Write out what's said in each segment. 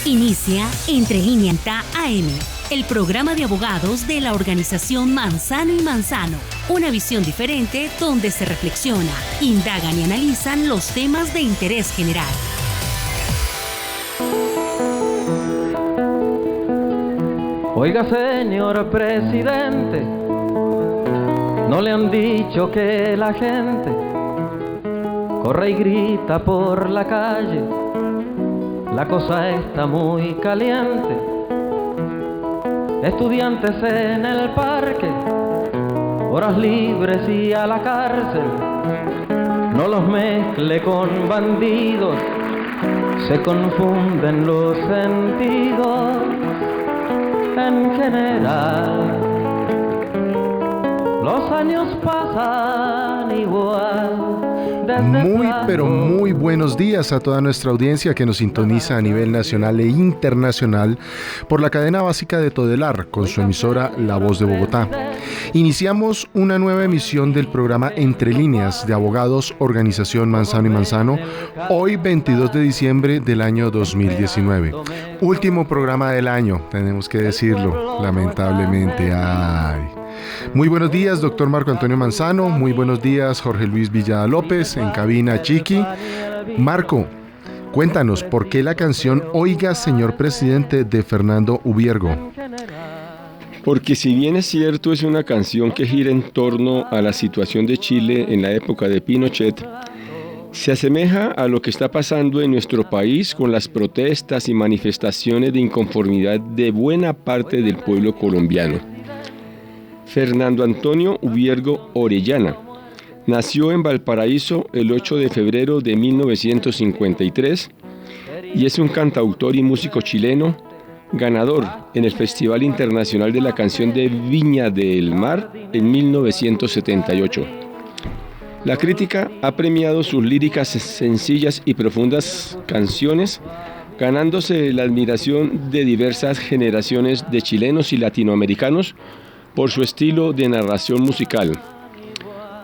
Inicia Entre Líneas AM, el programa de abogados de la organización Manzano y Manzano. Una visión diferente donde se reflexiona, indagan y analizan los temas de interés general. Oiga, señor presidente, ¿no le han dicho que la gente corre y grita por la calle? La cosa está muy caliente. Estudiantes en el parque, horas libres y a la cárcel. No los mezcle con bandidos, se confunden los sentidos. En general, los años pasan igual. Muy, pero muy buenos días a toda nuestra audiencia que nos sintoniza a nivel nacional e internacional por la cadena básica de Todelar con su emisora La Voz de Bogotá. Iniciamos una nueva emisión del programa Entre Líneas de Abogados Organización Manzano y Manzano, hoy 22 de diciembre del año 2019. Último programa del año, tenemos que decirlo, lamentablemente. Muy buenos días, doctor Marco Antonio Manzano. Muy buenos días, Jorge Luis Villada López, en cabina Chiqui. Marco, cuéntanos, ¿por qué la canción Oiga, señor presidente de Fernando Ubiergo? Porque si bien es cierto, es una canción que gira en torno a la situación de Chile en la época de Pinochet, se asemeja a lo que está pasando en nuestro país con las protestas y manifestaciones de inconformidad de buena parte del pueblo colombiano. Fernando Antonio Ubiergo Orellana nació en Valparaíso el 8 de febrero de 1953 y es un cantautor y músico chileno, ganador en el Festival Internacional de la Canción de Viña del Mar en 1978. La crítica ha premiado sus líricas sencillas y profundas canciones, ganándose la admiración de diversas generaciones de chilenos y latinoamericanos por su estilo de narración musical.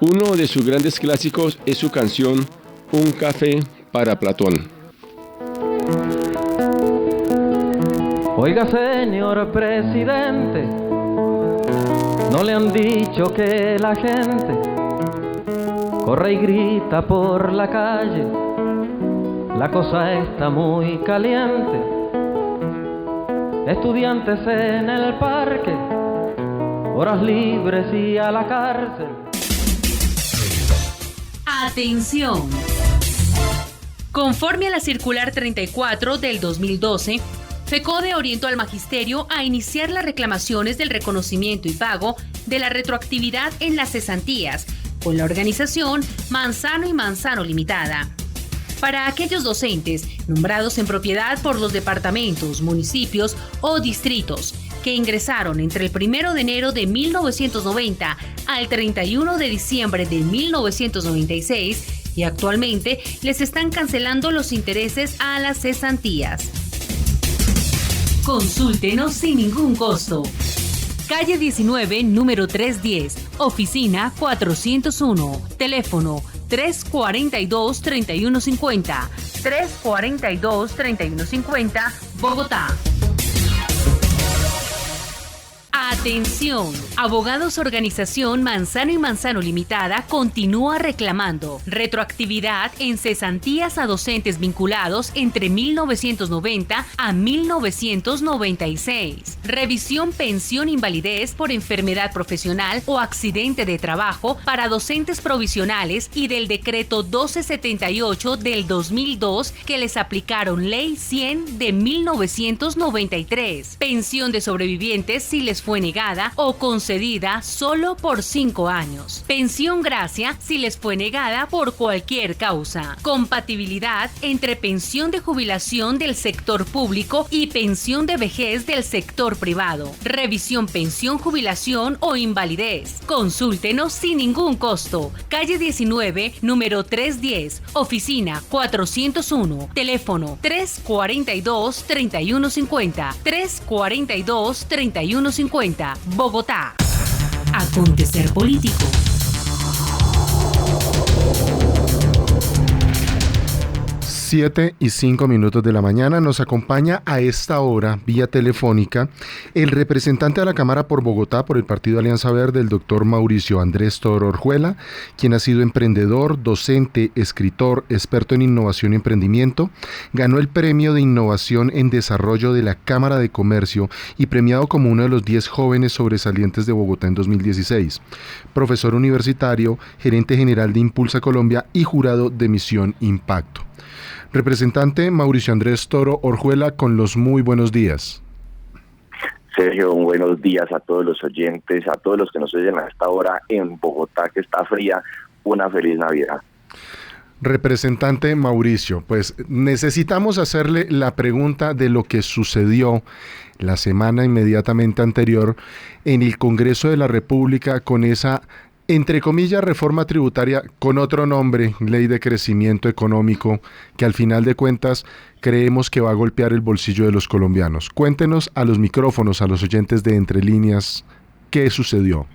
Uno de sus grandes clásicos es su canción Un café para Platón. Oiga, señor presidente, ¿no le han dicho que la gente corre y grita por la calle? La cosa está muy caliente. Estudiantes en el parque, horas libres y a la cárcel. Atención. Conforme a la circular 34 del 2012, FECODE orientó al magisterio a iniciar las reclamaciones del reconocimiento y pago de la retroactividad en las cesantías con la organización Manzano y Manzano Limitada. Para aquellos docentes nombrados en propiedad por los departamentos, municipios o distritos que ingresaron entre el 1 de enero de 1990 al 31 de diciembre de 1996 y actualmente les están cancelando los intereses a las cesantías. Consúltenos sin ningún costo. Calle 19, número 310, oficina 401, teléfono 342-3150, 342-3150, Bogotá. Atención, Abogados Organización Manzano y Manzano Limitada continúa reclamando retroactividad en cesantías a docentes vinculados entre 1990 a 1996, revisión pensión invalidez por enfermedad profesional o accidente de trabajo para docentes provisionales y del decreto 1278 del 2002 que les aplicaron Ley 100 de 1993, pensión de sobrevivientes si les fue negada o concedida solo por 5 años. Pensión gracia si les fue negada por cualquier causa. Compatibilidad entre pensión de jubilación del sector público y pensión de vejez del sector privado. Revisión pensión, jubilación o invalidez. Consúltenos sin ningún costo. Calle 19, número 310, oficina 401, teléfono 342-3150, 342-3150. Bogotá. Acontecer político. 7:05 de la mañana. Nos acompaña a esta hora, vía telefónica, el representante de la Cámara por Bogotá por el Partido Alianza Verde, el doctor Mauricio Andrés Toro Orjuela, quien ha sido emprendedor, docente, escritor, experto en innovación y emprendimiento, ganó el Premio de Innovación en Desarrollo de la Cámara de Comercio y premiado como uno de los 10 jóvenes sobresalientes de Bogotá en 2016. Profesor universitario, gerente general de Impulsa Colombia y jurado de Misión Impacto. Representante Mauricio Andrés Toro Orjuela, con los muy buenos días. Sergio, buenos días a todos los oyentes, a todos los que nos oyen a esta hora en Bogotá, que está fría. Una feliz Navidad. Representante Mauricio, pues necesitamos hacerle la pregunta de lo que sucedió la semana inmediatamente anterior en el Congreso de la República con esa, entre comillas, reforma tributaria con otro nombre, Ley de Crecimiento Económico, que al final de cuentas creemos que va a golpear el bolsillo de los colombianos. Cuéntenos a los micrófonos, a los oyentes de Entre Líneas, ¿qué sucedió?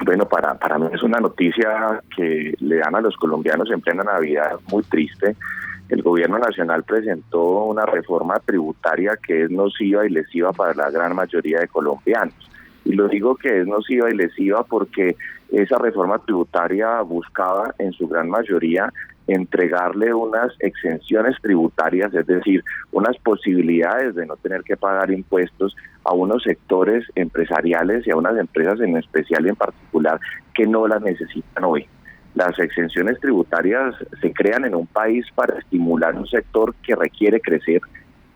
Bueno, para mí es una noticia que le dan a los colombianos en plena Navidad muy triste. El gobierno nacional presentó una reforma tributaria que es nociva y lesiva para la gran mayoría de colombianos. Y lo digo que es nociva y lesiva porque esa reforma tributaria buscaba en su gran mayoría entregarle unas exenciones tributarias, es decir, unas posibilidades de no tener que pagar impuestos a unos sectores empresariales y a unas empresas en especial y en particular que no las necesitan hoy. Las exenciones tributarias se crean en un país para estimular un sector que requiere crecer,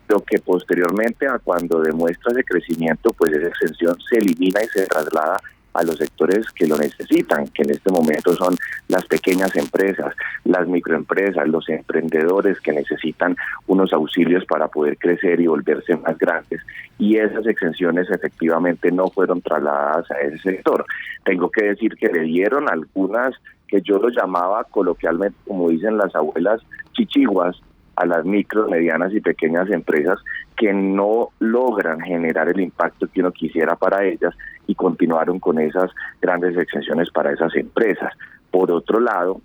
lo que posteriormente a cuando demuestra ese crecimiento, pues esa exención se elimina y se traslada a los sectores que lo necesitan, que en este momento son las pequeñas empresas, las microempresas, los emprendedores que necesitan unos auxilios para poder crecer y volverse más grandes. Y esas exenciones efectivamente no fueron trasladadas a ese sector. Tengo que decir que le dieron algunas que yo lo llamaba coloquialmente, como dicen las abuelas, chichiguas, a las micro, medianas y pequeñas empresas que no logran generar el impacto que uno quisiera para ellas y continuaron con esas grandes exenciones para esas empresas. Por otro lado,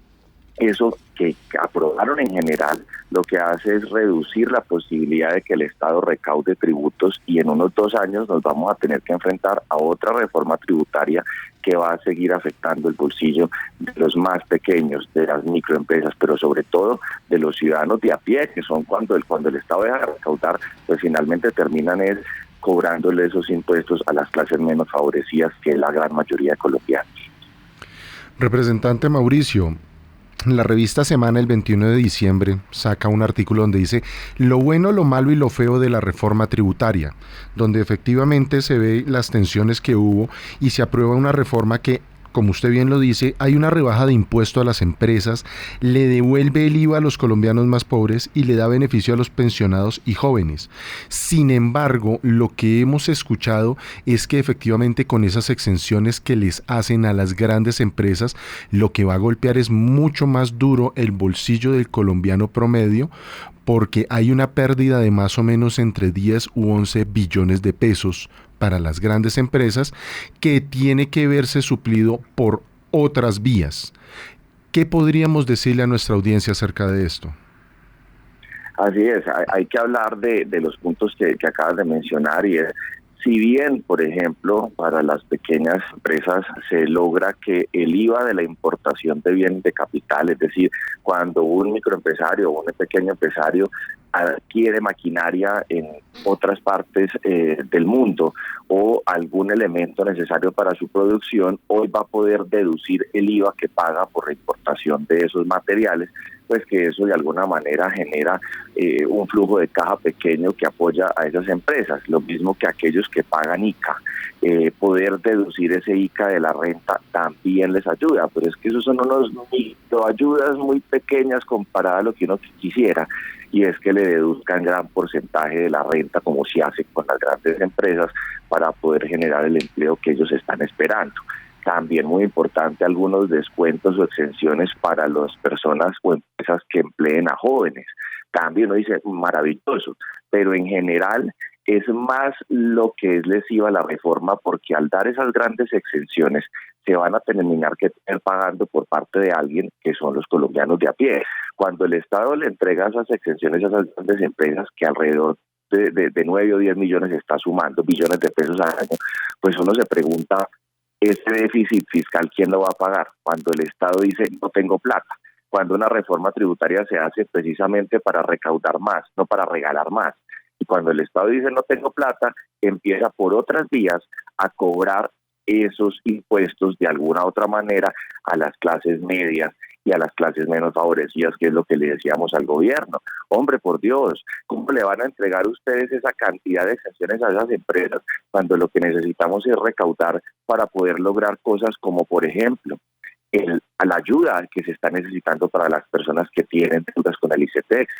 eso que aprobaron en general lo que hace es reducir la posibilidad de que el Estado recaude tributos y en unos 2 años nos vamos a tener que enfrentar a otra reforma tributaria que va a seguir afectando el bolsillo de los más pequeños, de las microempresas, pero sobre todo de los ciudadanos de a pie, que son cuando el Estado deja de recaudar, pues finalmente terminan cobrándole esos impuestos a las clases menos favorecidas, que es la gran mayoría de colombianos. Representante Mauricio, la revista Semana el 21 de diciembre saca un artículo donde dice lo bueno, lo malo y lo feo de la reforma tributaria, donde efectivamente se ve las tensiones que hubo y se aprueba una reforma que, como usted bien lo dice, hay una rebaja de impuesto a las empresas, le devuelve el IVA a los colombianos más pobres y le da beneficio a los pensionados y jóvenes. Sin embargo, lo que hemos escuchado es que efectivamente con esas exenciones que les hacen a las grandes empresas, lo que va a golpear es mucho más duro el bolsillo del colombiano promedio, porque hay una pérdida de más o menos entre 10 u 11 billones de pesos para las grandes empresas que tiene que verse suplido por otras vías. ¿Qué podríamos decirle a nuestra audiencia acerca de esto? Así es, hay que hablar de los puntos que acabas de mencionar y es, si bien, por ejemplo, para las pequeñas empresas se logra que el IVA de la importación de bienes de capital, es decir, cuando un microempresario o un pequeño empresario adquiere maquinaria en otras partes del mundo o algún elemento necesario para su producción, hoy va a poder deducir el IVA que paga por la importación de esos materiales, pues que eso de alguna manera genera un flujo de caja pequeño que apoya a esas empresas, lo mismo que aquellos que pagan ICA. Poder deducir ese ICA de la renta también les ayuda, pero es que esos son unos ayudas muy pequeñas comparadas a lo que uno quisiera, y es que le deduzcan gran porcentaje de la renta, como se hace con las grandes empresas, para poder generar el empleo que ellos están esperando. También muy importante algunos descuentos o exenciones para las personas o empresas que empleen a jóvenes. También uno dice maravilloso, pero en general es más lo que es lesiva la reforma, porque al dar esas grandes exenciones se van a terminar que tener pagando por parte de alguien que son los colombianos de a pie. Cuando el Estado le entrega esas exenciones a esas grandes empresas que alrededor de 9 o 10 millones está sumando, billones de pesos al año, pues uno se pregunta, ese déficit fiscal, ¿quién lo va a pagar? Cuando el Estado dice, no tengo plata. Cuando una reforma tributaria se hace precisamente para recaudar más, no para regalar más. Y cuando el Estado dice, no tengo plata, empieza por otras vías a cobrar esos impuestos de alguna otra manera a las clases medias y a las clases menos favorecidas, que es lo que le decíamos al gobierno. Hombre, por Dios, ¿cómo le van a entregar ustedes esa cantidad de exenciones a esas empresas cuando lo que necesitamos es recaudar para poder lograr cosas como, por ejemplo, a la ayuda que se está necesitando para las personas que tienen deudas con el ICETEX?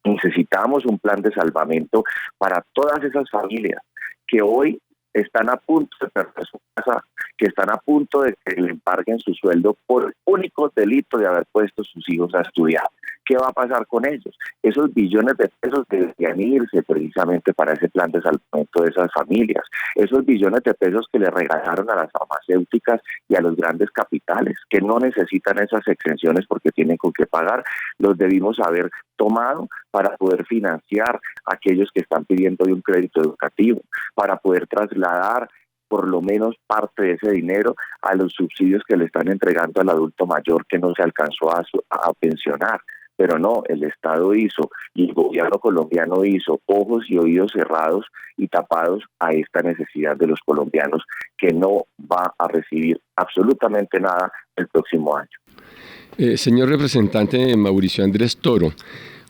Necesitamos un plan de salvamento para todas esas familias que hoy están a punto de perder su casa, que están a punto de que le embarguen su sueldo por el único delito de haber puesto a sus hijos a estudiar. ¿Qué va a pasar con ellos? Esos billones de pesos deberían irse precisamente para ese plan de salvamento de esas familias. Esos billones de pesos que le regalaron a las farmacéuticas y a los grandes capitales, que no necesitan esas exenciones porque tienen con qué pagar, los debimos haber tomado para poder financiar a aquellos que están pidiendo hoy un crédito educativo, para poder trasladar por lo menos parte de ese dinero a los subsidios que le están entregando al adulto mayor que no se alcanzó a pensionar. Pero no, el Estado hizo y el gobierno colombiano hizo ojos y oídos cerrados y tapados a esta necesidad de los colombianos, que no va a recibir absolutamente nada el próximo año. Señor representante Mauricio Andrés Toro,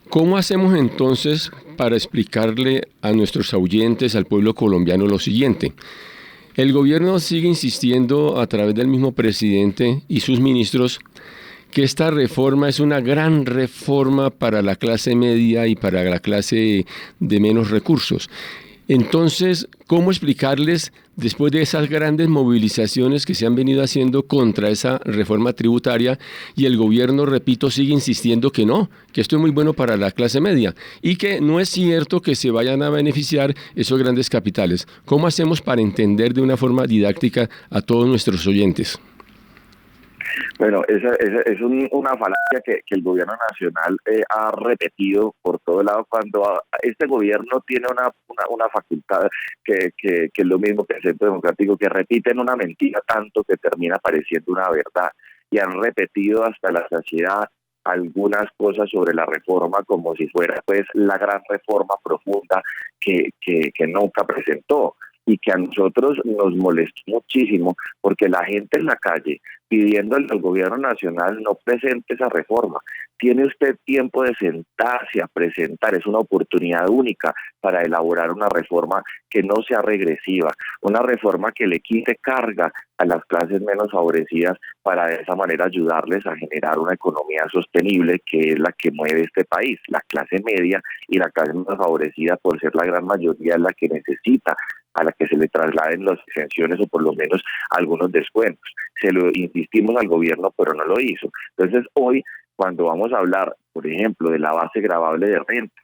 ¿cómo hacemos entonces para explicarle a nuestros oyentes, al pueblo colombiano, lo siguiente? El gobierno sigue insistiendo a través del mismo presidente y sus ministros que esta reforma es una gran reforma para la clase media y para la clase de menos recursos. Entonces, ¿cómo explicarles, después de esas grandes movilizaciones que se han venido haciendo contra esa reforma tributaria, y el gobierno, repito, sigue insistiendo que no, que esto es muy bueno para la clase media y que no es cierto que se vayan a beneficiar esos grandes capitales? ¿Cómo hacemos para entender de una forma didáctica a todos nuestros oyentes? Bueno, esa es una falacia que el gobierno nacional ha repetido por todo lado. Cuando este gobierno tiene una facultad que es lo mismo que el Centro Democrático, que repiten una mentira tanto que termina pareciendo una verdad, y han repetido hasta la saciedad algunas cosas sobre la reforma como si fuera pues la gran reforma profunda que nunca presentó, y que a nosotros nos molestó muchísimo porque la gente en la calle pidiéndole al gobierno nacional no presente esa reforma. Tiene usted tiempo de sentarse a presentar, es una oportunidad única para elaborar una reforma que no sea regresiva, una reforma que le quite carga a las clases menos favorecidas para de esa manera ayudarles a generar una economía sostenible, que es la que mueve este país. La clase media y la clase menos favorecida, por ser la gran mayoría, es la que necesita a la que se le trasladen las exenciones o por lo menos algunos descuentos. Se lo insistimos al gobierno, pero no lo hizo. Entonces hoy, cuando vamos a hablar, por ejemplo, de la base gravable de renta,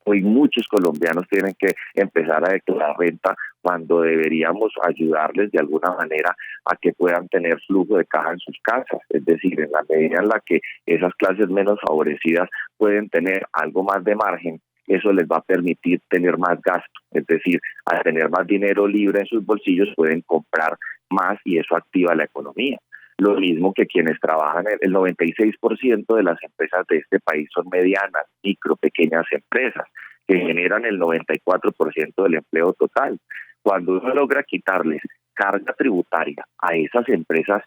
hoy muchos colombianos tienen que empezar a declarar renta cuando deberíamos ayudarles de alguna manera a que puedan tener flujo de caja en sus casas. Es decir, en la medida en la que esas clases menos favorecidas pueden tener algo más de margen, eso les va a permitir tener más gasto. Es decir, al tener más dinero libre en sus bolsillos pueden comprar más y eso activa la economía. Lo mismo que quienes trabajan, el 96% de las empresas de este país son medianas, micro, pequeñas empresas, que generan el 94% del empleo total. Cuando uno logra quitarles carga tributaria a esas empresas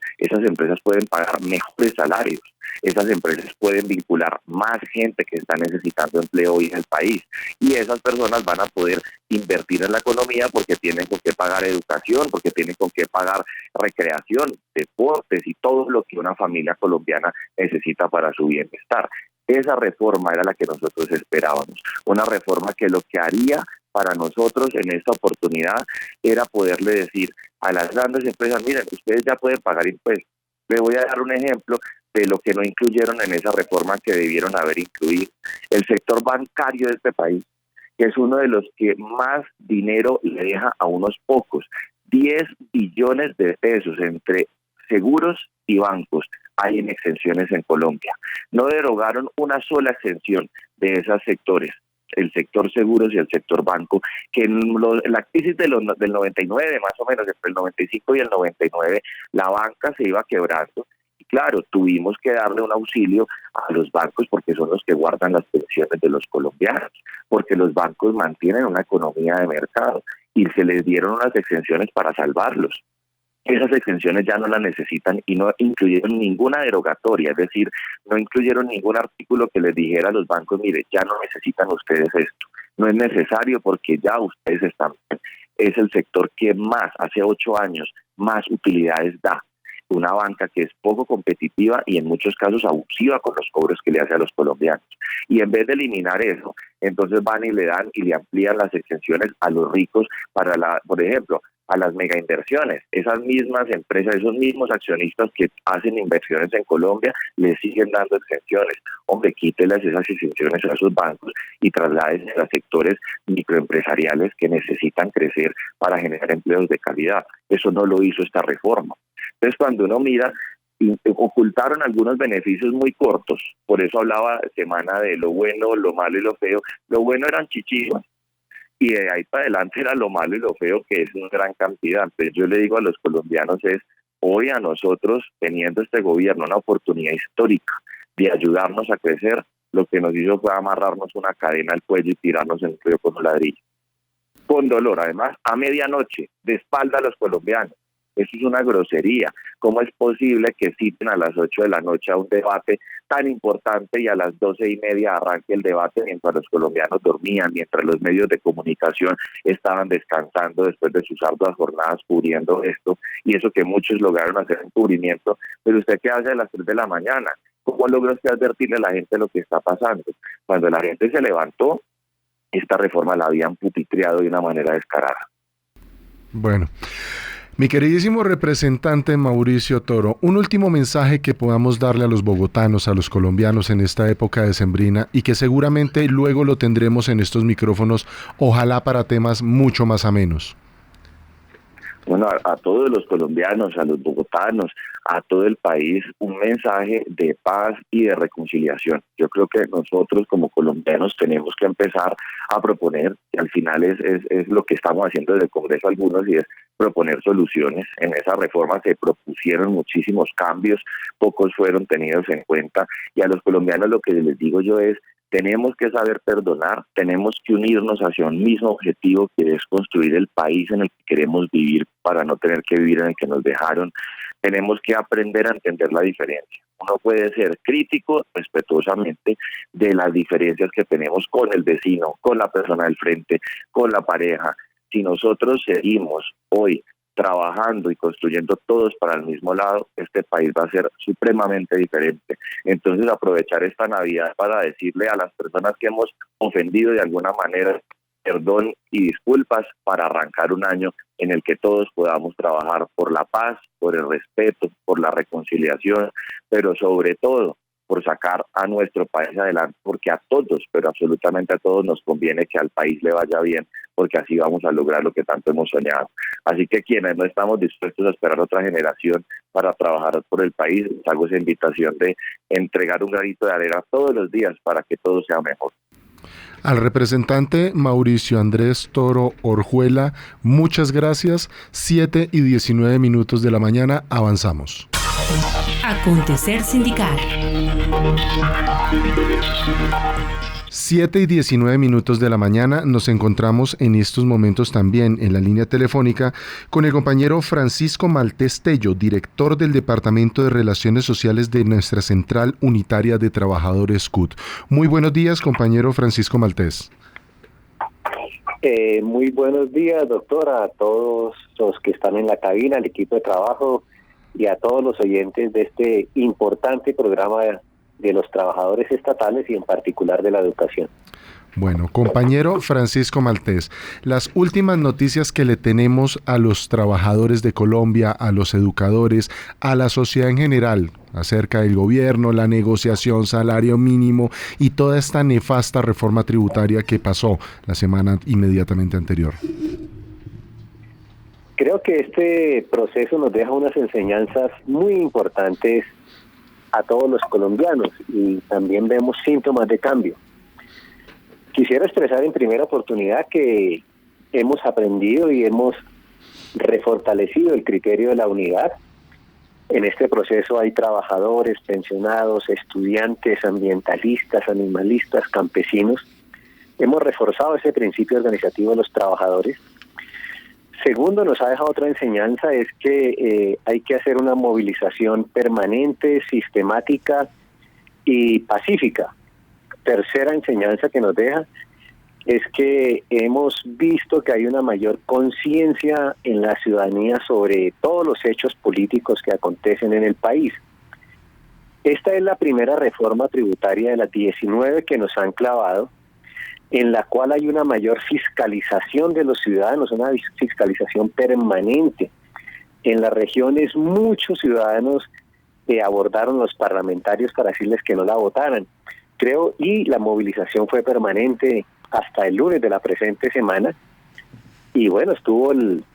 pueden pagar mejores salarios, esas empresas pueden vincular más gente que está necesitando empleo hoy en el país, y esas personas van a poder invertir en la economía porque tienen con qué pagar educación, porque tienen con qué pagar recreación, deportes y todo lo que una familia colombiana necesita para su bienestar. Esa reforma era la que nosotros esperábamos, una reforma que lo que haría para nosotros en esta oportunidad era poderle decir a las grandes empresas, miren, ustedes ya pueden pagar impuestos. Le voy a dar un ejemplo de lo que no incluyeron en esa reforma que debieron haber incluido. El sector bancario de este país, que es uno de los que más dinero le deja a unos pocos. 10 billones de pesos entre seguros y bancos hay en exenciones en Colombia. No derogaron una sola exención de esos sectores, el sector seguros y el sector banco, que en la crisis del 99, más o menos, entre el 95 y el 99, la banca se iba quebrando. Y claro, tuvimos que darle un auxilio a los bancos porque son los que guardan las pensiones de los colombianos, porque los bancos mantienen una economía de mercado y se les dieron unas exenciones para salvarlos. Esas exenciones ya no las necesitan y no incluyeron ninguna derogatoria, es decir, no incluyeron ningún artículo que les dijera a los bancos, mire, ya no necesitan ustedes esto, no es necesario porque ya ustedes están bien. Es el sector que más, hace 8 años, más utilidades da. Una banca que es poco competitiva y en muchos casos abusiva con los cobros que le hace a los colombianos. Y en vez de eliminar eso, entonces van y le dan y le amplían las exenciones a los ricos para, por ejemplo, a las megainversiones. Esas mismas empresas, esos mismos accionistas que hacen inversiones en Colombia, le siguen dando exenciones. Hombre, quíteles esas exenciones a esos bancos y trasládense a sectores microempresariales que necesitan crecer para generar empleos de calidad. Eso no lo hizo esta reforma. Entonces, cuando uno mira, ocultaron algunos beneficios muy cortos. Por eso hablaba semana de lo bueno, lo malo y lo feo. Lo bueno eran chichivas. Y de ahí para adelante era lo malo y lo feo, que es una gran cantidad. Entonces yo le digo a los colombianos hoy a nosotros, teniendo este gobierno una oportunidad histórica de ayudarnos a crecer, lo que nos hizo fue amarrarnos una cadena al cuello y tirarnos en el río con un ladrillo. Con dolor, además, a medianoche, de espalda a los colombianos. Eso es una grosería. ¿Cómo es posible que citen a las 8 de la noche a un debate tan importante y a las 12:30 arranque el debate mientras los colombianos dormían, mientras los medios de comunicación estaban descansando después de sus arduas jornadas cubriendo esto? Y eso que muchos lograron hacer un cubrimiento. Pero usted, ¿qué hace a las 3 de la mañana? ¿Cómo logra usted advertirle a la gente lo que está pasando? Cuando la gente se levantó, esta reforma la habían pupitriado de una manera descarada. Bueno, mi queridísimo representante Mauricio Toro, un último mensaje que podamos darle a los bogotanos, a los colombianos en esta época decembrina y que seguramente luego lo tendremos en estos micrófonos, ojalá para temas mucho más amenos. Bueno, a todos los colombianos, a los bogotanos, a todo el país, un mensaje de paz y de reconciliación. Yo creo que nosotros como colombianos tenemos que empezar a proponer, y al final es lo que estamos haciendo desde el Congreso algunos, y es proponer soluciones. En esa reforma se propusieron muchísimos cambios, pocos fueron tenidos en cuenta, y a los colombianos lo que les digo yo es: tenemos que saber perdonar, tenemos que unirnos hacia un mismo objetivo, que es construir el país en el que queremos vivir para no tener que vivir en el que nos dejaron. Tenemos que aprender a entender la diferencia. Uno puede ser crítico respetuosamente de las diferencias que tenemos con el vecino, con la persona del frente, con la pareja. Si nosotros seguimos hoy trabajando y construyendo todos para el mismo lado, este país va a ser supremamente diferente. Entonces, aprovechar esta Navidad para decirle a las personas que hemos ofendido de alguna manera perdón y disculpas, para arrancar un año en el que todos podamos trabajar por la paz, por el respeto, por la reconciliación, pero sobre todo por sacar a nuestro país adelante, porque a todos, pero absolutamente a todos nos conviene que al país le vaya bien, porque así vamos a lograr lo que tanto hemos soñado. Así que quienes no estamos dispuestos a esperar a otra generación para trabajar por el país, les hago esa invitación de entregar un granito de arena todos los días para que todo sea mejor. Al representante Mauricio Andrés Toro Orjuela, muchas gracias. 7:19 de la mañana, avanzamos. Acontecer sindical. 7:19 de la mañana, nos encontramos en estos momentos también en la línea telefónica con el compañero Francisco Maltés Tello, director del Departamento de Relaciones Sociales de nuestra Central Unitaria de Trabajadores CUT. Muy buenos días, compañero Francisco Maltés. Muy buenos días, doctora, a todos los que están en la cabina, al equipo de trabajo y a todos los oyentes de este importante programa de los trabajadores estatales y en particular de la educación. Bueno, compañero Francisco Maltés, las últimas noticias que le tenemos a los trabajadores de Colombia, a los educadores, a la sociedad en general, acerca del gobierno, la negociación, salario mínimo y toda esta nefasta reforma tributaria que pasó la semana inmediatamente anterior. Creo que este proceso nos deja unas enseñanzas muy importantes a todos los colombianos y también vemos síntomas de cambio. Quisiera expresar en primera oportunidad que hemos aprendido y hemos refortalecido el criterio de la unidad. En este proceso hay trabajadores, pensionados, estudiantes, ambientalistas, animalistas, campesinos. Hemos reforzado ese principio organizativo de los trabajadores. Segundo, nos ha dejado otra enseñanza, es que hay que hacer una movilización permanente, sistemática y pacífica. Tercera enseñanza que nos deja es que hemos visto que hay una mayor conciencia en la ciudadanía sobre todos los hechos políticos que acontecen en el país. Esta es la primera reforma tributaria de las 19 que nos han clavado, en la cual hay una mayor fiscalización de los ciudadanos, una fiscalización permanente. En las regiones muchos ciudadanos abordaron los parlamentarios para decirles que no la votaran. Creo, y la movilización fue permanente hasta el lunes de la presente semana. Y bueno, estuvo el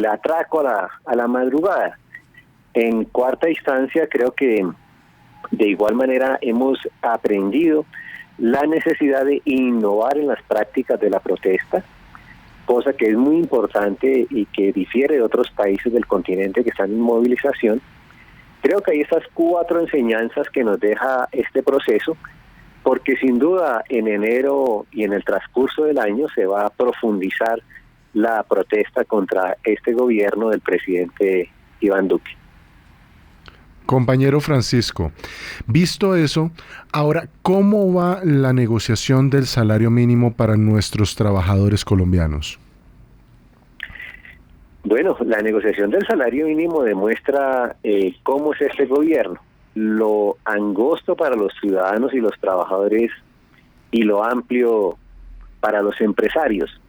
atraco a la madrugada. En cuarta instancia, creo que de igual manera hemos aprendido la necesidad de innovar en las prácticas de la protesta, cosa que es muy importante y que difiere de otros países del continente que están en movilización. Creo que hay estas 4 enseñanzas que nos deja este proceso, porque sin duda en enero y en el transcurso del año se va a profundizar la protesta contra este gobierno del presidente Iván Duque. Compañero Francisco, visto eso, ahora, ¿cómo va la negociación del salario mínimo para nuestros trabajadores colombianos? Bueno, la negociación del salario mínimo demuestra cómo es este gobierno, lo angosto para los ciudadanos y los trabajadores y lo amplio para los empresarios.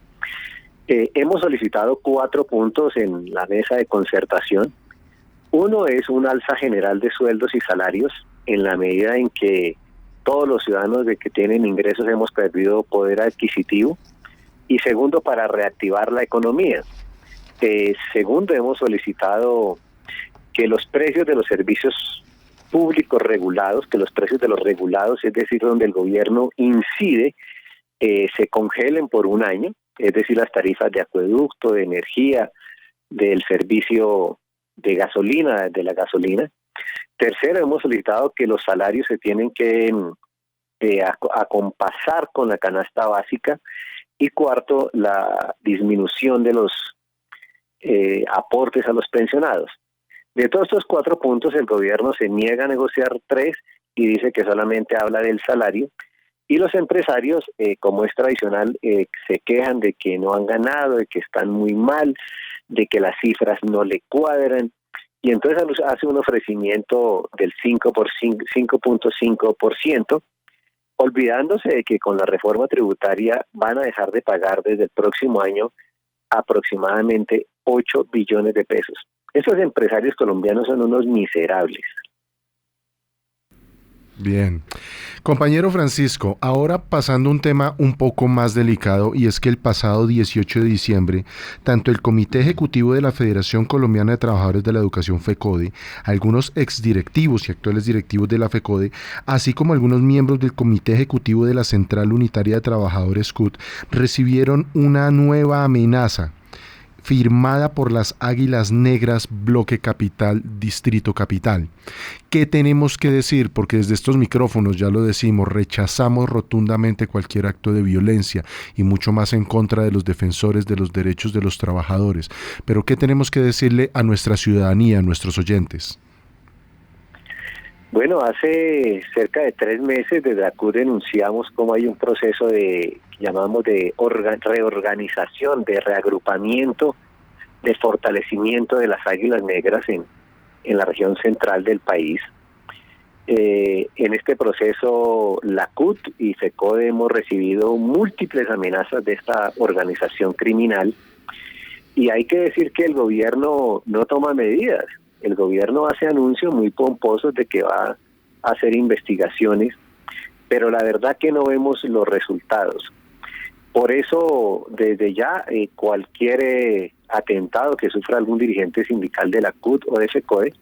Hemos solicitado 4 puntos en la mesa de concertación. Uno es un alza general de sueldos y salarios en la medida en que todos los ciudadanos de que tienen ingresos hemos perdido poder adquisitivo. Y segundo, para reactivar la economía. Segundo, hemos solicitado que los precios de los servicios públicos regulados, que los precios de los regulados, es decir, donde el gobierno incide, se congelen por un año, es decir, las tarifas de acueducto, de energía, del servicio de gasolina, de la gasolina. Tercero, hemos solicitado que los salarios se tienen que acompasar con la canasta básica. Y cuarto, la disminución de los aportes a los pensionados. De todos estos 4 puntos, el gobierno se niega a negociar 3 y dice que solamente habla del salario. Y los empresarios, como es tradicional, se quejan de que no han ganado, de que están muy mal, de que las cifras no le cuadran, y entonces hace un ofrecimiento del 5.5%, olvidándose de que con la reforma tributaria van a dejar de pagar desde el próximo año aproximadamente 8 billones de pesos. Esos empresarios colombianos son unos miserables. Bien. Compañero Francisco, ahora pasando a un tema un poco más delicado, y es que el pasado 18 de diciembre, tanto el Comité Ejecutivo de la Federación Colombiana de Trabajadores de la Educación FECODE, algunos exdirectivos y actuales directivos de la FECODE, así como algunos miembros del Comité Ejecutivo de la Central Unitaria de Trabajadores CUT, recibieron una nueva amenaza firmada por las Águilas Negras, Bloque Capital, Distrito Capital. ¿Qué tenemos que decir? Porque desde estos micrófonos, ya lo decimos, rechazamos rotundamente cualquier acto de violencia y mucho más en contra de los defensores de los derechos de los trabajadores. Pero ¿qué tenemos que decirle a nuestra ciudadanía, a nuestros oyentes? Bueno, hace cerca de 3 meses desde ACUT denunciamos cómo hay un proceso llamamos de reorganización, de reagrupamiento, de fortalecimiento de las Águilas Negras en la región central del país. En este proceso, la CUT y FECODE hemos recibido múltiples amenazas de esta organización criminal, y hay que decir que el gobierno no toma medidas. El gobierno hace anuncios muy pomposos de que va a hacer investigaciones, pero la verdad que no vemos los resultados. Por eso, desde ya, cualquier atentado que sufra algún dirigente sindical de la CUT o de FECODE,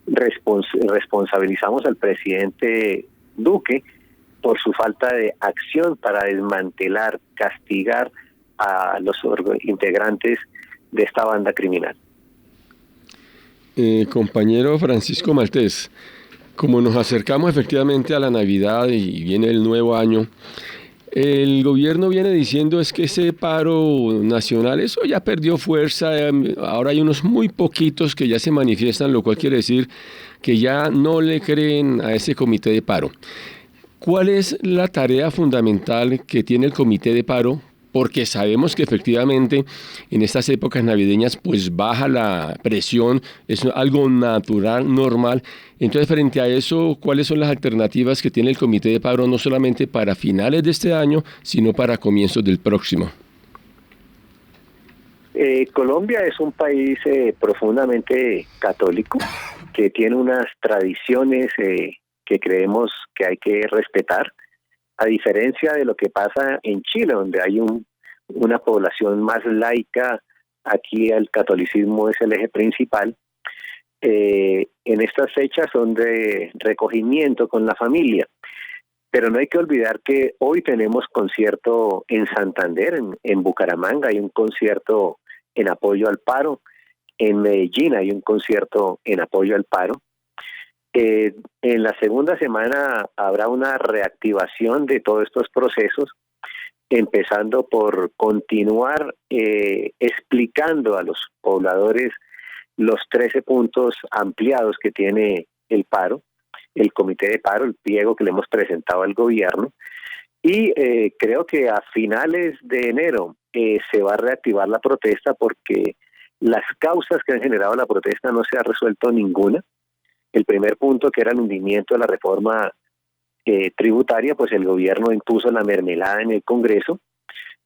responsabilizamos al presidente Duque por su falta de acción para desmantelar, castigar a los integrantes de esta banda criminal. Compañero Francisco Maltés, como nos acercamos efectivamente a la Navidad y viene el nuevo año, el gobierno viene diciendo es que ese paro nacional, eso ya perdió fuerza, ahora hay unos muy poquitos que ya se manifiestan, lo cual quiere decir que ya no le creen a ese comité de paro. ¿Cuál es la tarea fundamental que tiene el comité de paro? Porque sabemos que efectivamente en estas épocas navideñas pues baja la presión, es algo natural, normal. Entonces, frente a eso, ¿cuáles son las alternativas que tiene el comité de paro no solamente para finales de este año, sino para comienzos del próximo? Colombia es un país profundamente católico, que tiene unas tradiciones que creemos que hay que respetar. A diferencia de lo que pasa en Chile, donde hay una población más laica, aquí el catolicismo es el eje principal. En estas fechas son de recogimiento con la familia. Pero no hay que olvidar que hoy tenemos concierto en Santander, en Bucaramanga hay un concierto en apoyo al paro, en Medellín hay un concierto en apoyo al paro. En la segunda semana habrá una reactivación de todos estos procesos, empezando por continuar explicando a los pobladores los 13 puntos ampliados que tiene el paro, el comité de paro, el pliego que le hemos presentado al gobierno, y creo que a finales de enero se va a reactivar la protesta porque las causas que han generado la protesta no se ha resuelto ninguna. El primer punto, que era el hundimiento de la reforma tributaria, pues el gobierno impuso la mermelada en el Congreso.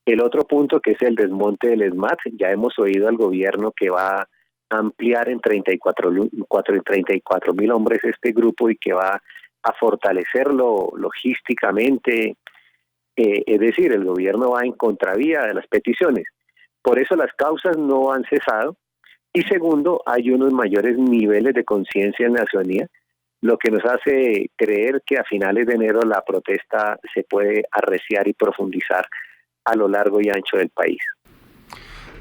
El otro punto, que es el desmonte del SMAT, ya hemos oído al gobierno que va a ampliar en 34.000 hombres este grupo y que va a fortalecerlo logísticamente. Es decir, el gobierno va en contravía de las peticiones. Por eso las causas no han cesado. Y segundo, hay unos mayores niveles de conciencia en la ciudadanía, lo que nos hace creer que a finales de enero la protesta se puede arreciar y profundizar a lo largo y ancho del país.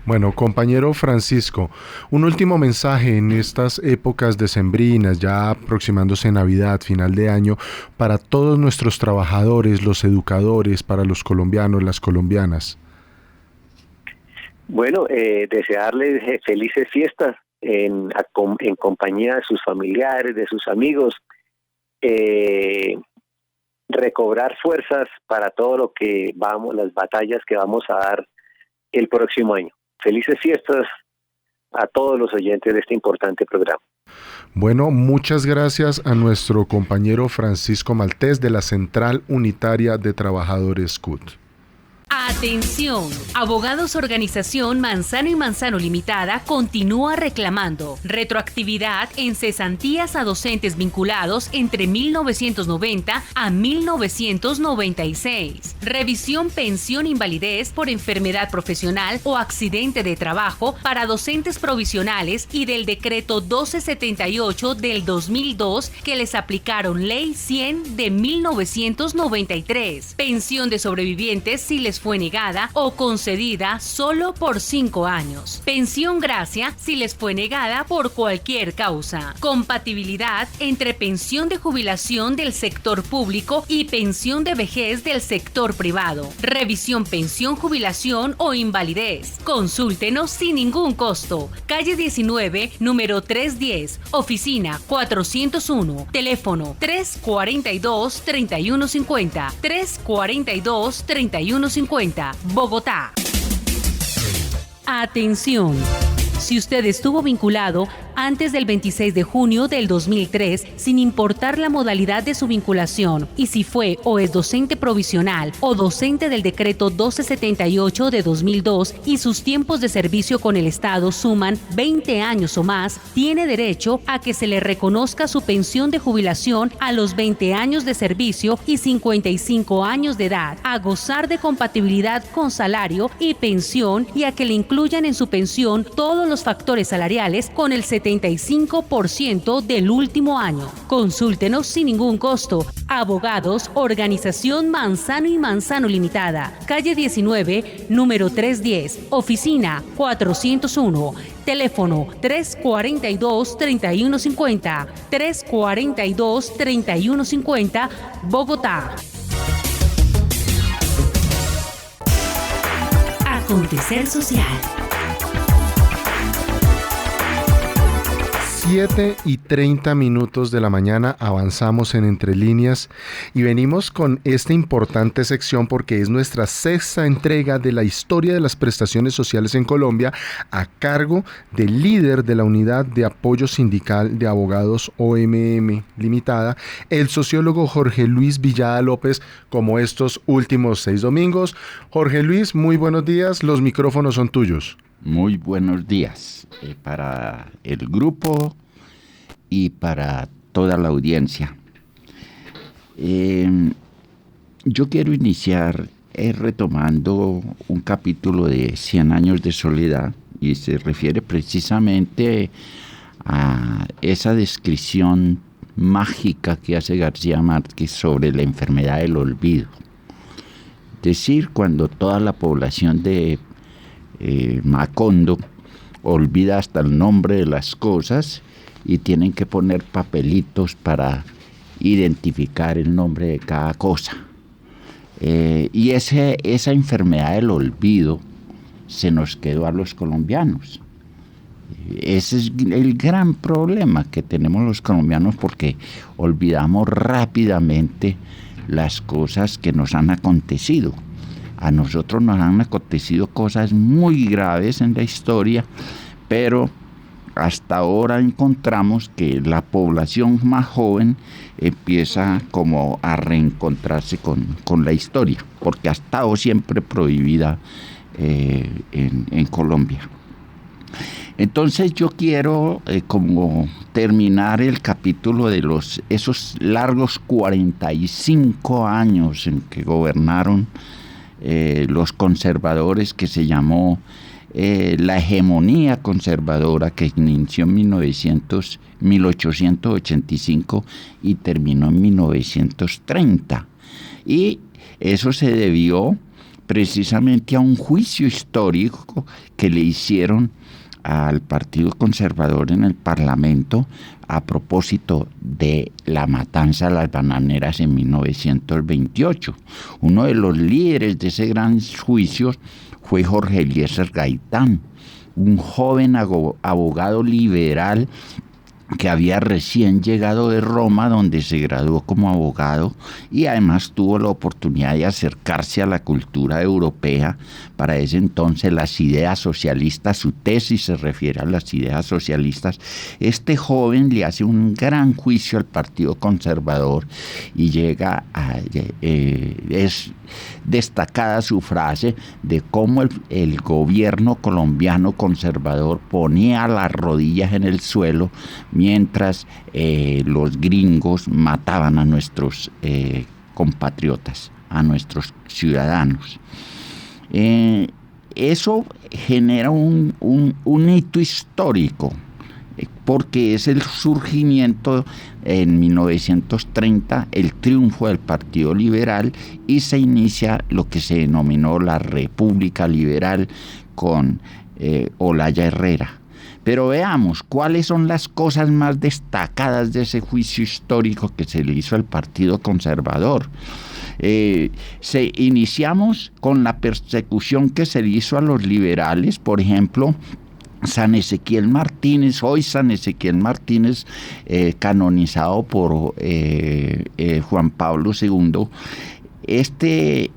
Bueno, compañero Francisco, un último mensaje en estas épocas decembrinas, ya aproximándose Navidad, final de año, para todos nuestros trabajadores, los educadores, para los colombianos, las colombianas. Bueno, desearles felices fiestas en compañía de sus familiares, de sus amigos, recobrar fuerzas para todo lo que las batallas que vamos a dar el próximo año. Felices fiestas a todos los oyentes de este importante programa. Bueno, muchas gracias a nuestro compañero Francisco Maltés de la Central Unitaria de Trabajadores CUT. Atención, Abogados Organización Manzano y Manzano Limitada continúa reclamando retroactividad en cesantías a docentes vinculados entre 1990 a 1996, revisión pensión invalidez por enfermedad profesional o accidente de trabajo para docentes provisionales y del decreto 1278 del 2002 que les aplicaron Ley 100 de 1993, pensión de sobrevivientes si les fue negada o concedida solo por 5 años. Pensión gracia si les fue negada por cualquier causa. Compatibilidad entre pensión de jubilación del sector público y pensión de vejez del sector privado. Revisión pensión, jubilación o invalidez. Consúltenos sin ningún costo. Calle 19, número 310, oficina 401, teléfono 342-3150, 342-3150. Bogotá. Atención. Si usted estuvo vinculado antes del 26 de junio del 2003, sin importar la modalidad de su vinculación, y si fue o es docente provisional o docente del decreto 1278 de 2002 y sus tiempos de servicio con el Estado suman 20 años o más, tiene derecho a que se le reconozca su pensión de jubilación a los 20 años de servicio y 55 años de edad, a gozar de compatibilidad con salario y pensión y a que le incluyan en su pensión todos los factores salariales con el 75% del último año. Consúltenos sin ningún costo. Abogados, Organización Manzano y Manzano Limitada, calle 19, número 310, oficina 401, teléfono 342-3150, 342-3150, Bogotá. Acontecer social. 7:30 de la mañana, avanzamos en Entre Líneas y venimos con esta importante sección porque es nuestra sexta entrega de la historia de las prestaciones sociales en Colombia a cargo del líder de la Unidad de Apoyo Sindical de Abogados OMM Limitada, el sociólogo Jorge Luis Villada López, como estos últimos 6 domingos. Jorge Luis, muy buenos días, los micrófonos son tuyos. Muy buenos días para el grupo y para toda la audiencia. Yo quiero iniciar retomando un capítulo de 100 años de soledad y se refiere precisamente a esa descripción mágica que hace García Márquez sobre la enfermedad del olvido. Es decir, cuando toda la población de Macondo olvida hasta el nombre de las cosas y tienen que poner papelitos para identificar el nombre de cada cosa. Y esa enfermedad del olvido se nos quedó a los colombianos. Ese es el gran problema que tenemos los colombianos, porque olvidamos rápidamente las cosas que nos han acontecido. A nosotros nos han acontecido cosas muy graves en la historia, pero hasta ahora encontramos que la población más joven empieza como a reencontrarse con la historia, porque ha estado siempre prohibida en Colombia. Entonces yo quiero como terminar el capítulo de esos largos 45 años en que gobernaron los conservadores, que se llamó la hegemonía conservadora, que inició en 1885 y terminó en 1930. Y eso se debió precisamente a un juicio histórico que le hicieron al Partido Conservador en el Parlamento a propósito de la matanza de las bananeras en 1928. Uno de los líderes de ese gran juicio fue Jorge Eliezer Gaitán, un joven abogado liberal que había recién llegado de Roma, donde se graduó como abogado y además tuvo la oportunidad de acercarse a la cultura europea. Para ese entonces las ideas socialistas, su tesis se refiere a las ideas socialistas. Este joven le hace un gran juicio al Partido Conservador y llega es destacada su frase de cómo el gobierno colombiano conservador ponía las rodillas en el suelo mientras los gringos mataban a nuestros compatriotas, a nuestros ciudadanos. Eso genera un hito histórico, porque es el surgimiento en 1930, el triunfo del Partido Liberal, y se inicia lo que se denominó la República Liberal con Olaya Herrera. Pero veamos cuáles son las cosas más destacadas de ese juicio histórico que se le hizo al Partido Conservador. Iniciamos con la persecución que se le hizo a los liberales. Por ejemplo, San Ezequiel Martínez, canonizado por Juan Pablo II. Este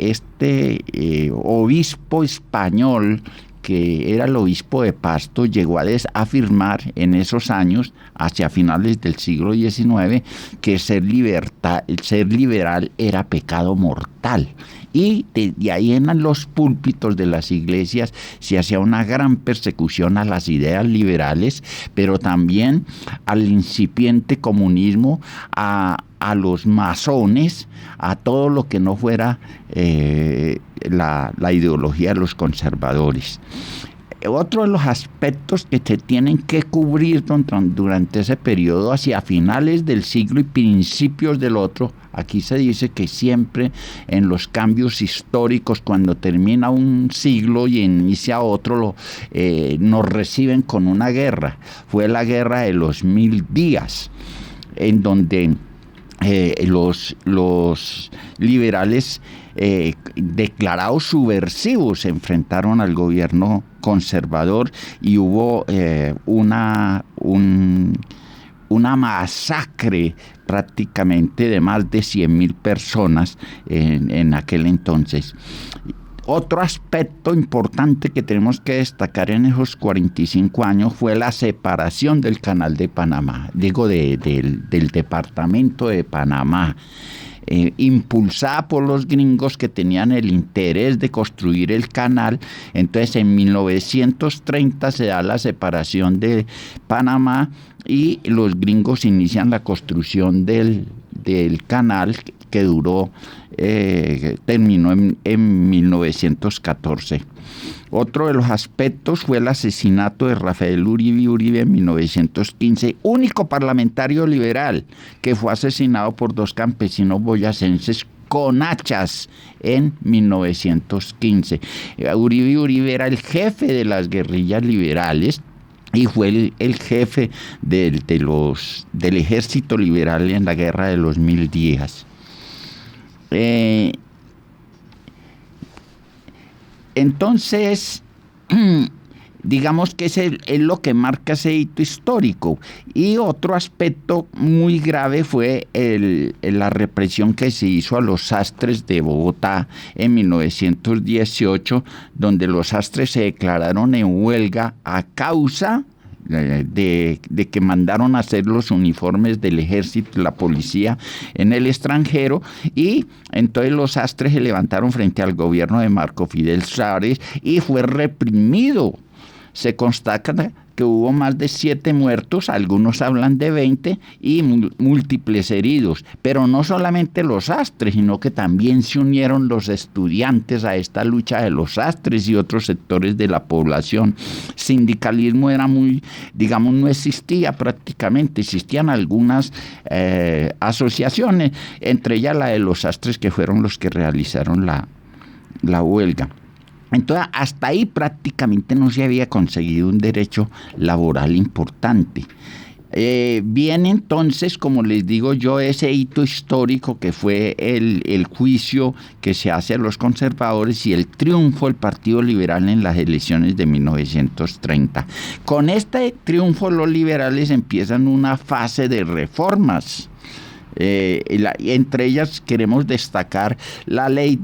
obispo español que era el obispo de Pasto, llegó a afirmar en esos años, hacia finales del siglo XIX, que ser liberal era pecado mortal. Y de ahí en los púlpitos de las iglesias se hacía una gran persecución a las ideas liberales, pero también al incipiente comunismo, a los masones, a todo lo que no fuera la ideología de los conservadores. Otro de los aspectos que se tienen que cubrir durante ese periodo, hacia finales del siglo y principios del otro, aquí se dice que siempre en los cambios históricos, cuando termina un siglo y inicia otro, nos reciben con una guerra. Fue la guerra de los 1000 días, en donde los liberales declarados subversivos se enfrentaron al gobierno conservador y hubo una masacre prácticamente de más de 100.000 personas en aquel entonces. Otro aspecto importante que tenemos que destacar en esos 45 años fue la separación del Canal de Panamá, del departamento de Panamá, impulsada por los gringos que tenían el interés de construir el canal. Entonces en 1930 se da la separación de Panamá y los gringos inician la construcción del canal que terminó en 1914. Otro de los aspectos fue el asesinato de Rafael Uribe en 1915, único parlamentario liberal que fue asesinado por 2 campesinos boyacenses con hachas en 1915. Uribe era el jefe de las guerrillas liberales y fue el jefe del ejército liberal en la guerra de los 1000 días. Entonces, digamos que es lo que marca ese hito histórico. Y otro aspecto muy grave fue la represión que se hizo a los sastres de Bogotá en 1918, donde los sastres se declararon en huelga a causa de que mandaron a hacer los uniformes del ejército y la policía en el extranjero, y entonces los sastres se levantaron frente al gobierno de Marco Fidel Suárez y fue reprimido. Se constata que hubo más de 7 muertos, algunos hablan de 20, y múltiples heridos. Pero no solamente los sastres, sino que también se unieron los estudiantes a esta lucha de los sastres y otros sectores de la población. Sindicalismo era no existía prácticamente. Existían algunas asociaciones, entre ellas la de los sastres, que fueron los que realizaron la huelga. Entonces, hasta ahí prácticamente no se había conseguido un derecho laboral importante. Viene entonces, como les digo yo, ese hito histórico que fue el juicio que se hace a los conservadores y el triunfo del Partido Liberal en las elecciones de 1930. Con este triunfo los liberales empiezan una fase de reformas. Entre ellas queremos destacar la ley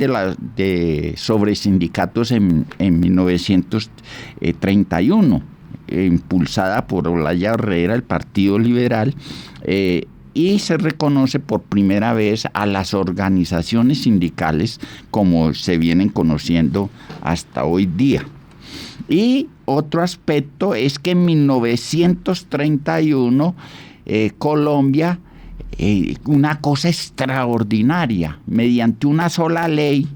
sobre sindicatos en 1931, impulsada por Olaya Herrera, el Partido Liberal, y se reconoce por primera vez a las organizaciones sindicales como se vienen conociendo hasta hoy día. Y otro aspecto es que en 1931 Colombia, una cosa extraordinaria, mediante una sola ley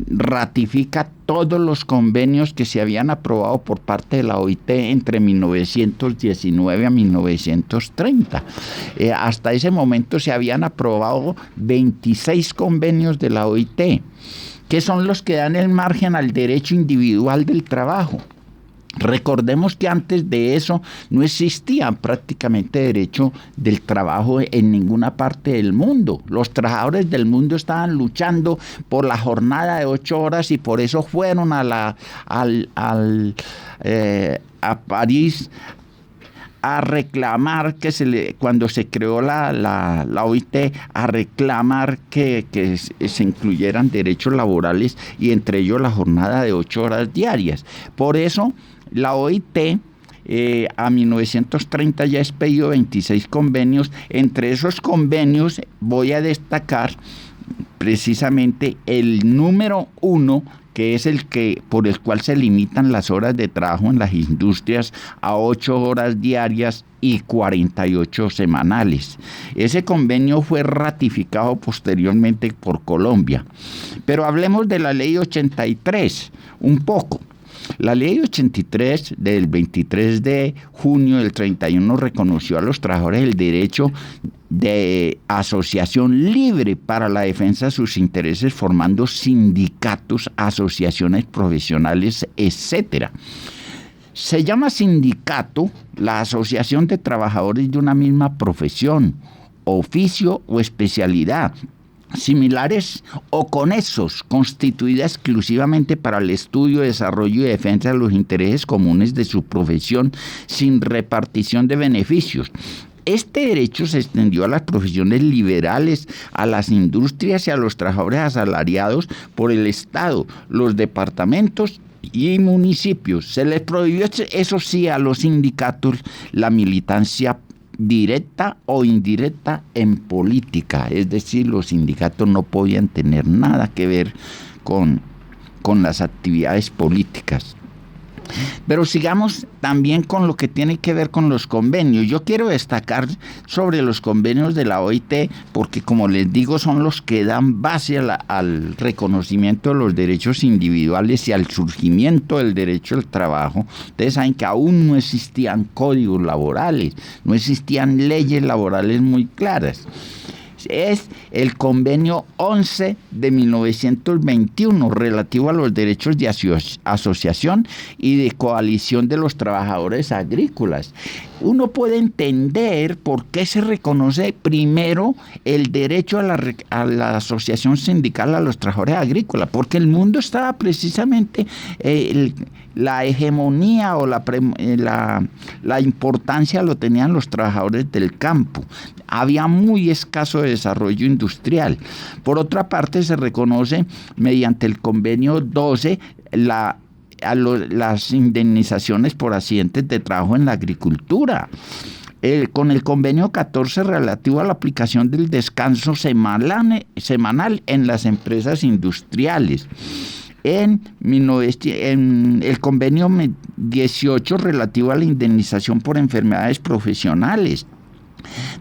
ratifica todos los convenios que se habían aprobado por parte de la OIT entre 1919 a 1930. Hasta ese momento se habían aprobado 26 convenios de la OIT, que son los que dan el margen al derecho individual del trabajo. Recordemos que antes de eso no existía prácticamente derecho del trabajo en ninguna parte del mundo. Los trabajadores del mundo estaban luchando por la jornada de 8 horas y por eso fueron a París a reclamar cuando se creó la OIT, a reclamar que se incluyeran derechos laborales y entre ellos la jornada de 8 horas diarias. Por eso la OIT a 1930 ya expedió 26 convenios. Entre esos convenios voy a destacar precisamente el número 1, que es por el cual se limitan las horas de trabajo en las industrias a 8 horas diarias y 48 semanales. Ese convenio fue ratificado posteriormente por Colombia. Pero hablemos de la Ley 83 un poco. La Ley 83 del 23 de junio del 31 reconoció a los trabajadores el derecho de asociación libre para la defensa de sus intereses, formando sindicatos, asociaciones profesionales, etc. Se llama sindicato la asociación de trabajadores de una misma profesión, oficio o especialidad, similares o conexos, constituida exclusivamente para el estudio, desarrollo y defensa de los intereses comunes de su profesión, sin repartición de beneficios. Este derecho se extendió a las profesiones liberales, a las industrias y a los trabajadores asalariados por el Estado, los departamentos y municipios. Se les prohibió, eso sí, a los sindicatos la militancia directa o indirecta en política, es decir, los sindicatos no podían tener nada que ver con las actividades políticas. Pero sigamos también con lo que tiene que ver con los convenios. Yo quiero destacar sobre los convenios de la OIT porque, como les digo, son los que dan base al reconocimiento de los derechos individuales y al surgimiento del derecho al trabajo. Ustedes saben que aún no existían códigos laborales, no existían leyes laborales muy claras. Es el convenio 11 de 1921 relativo a los derechos de asociación y de coalición de los trabajadores agrícolas. Uno puede entender por qué se reconoce primero el derecho a la asociación sindical a los trabajadores agrícolas, porque el mundo estaba precisamente la hegemonía o la importancia lo tenían los trabajadores del campo. Había muy escaso desarrollo industrial. Por otra parte, se reconoce mediante el convenio 12 las indemnizaciones por accidentes de trabajo en la agricultura. Con el convenio 14 relativo a la aplicación del descanso semanal en las empresas industriales. En el convenio 18 relativo a la indemnización por enfermedades profesionales.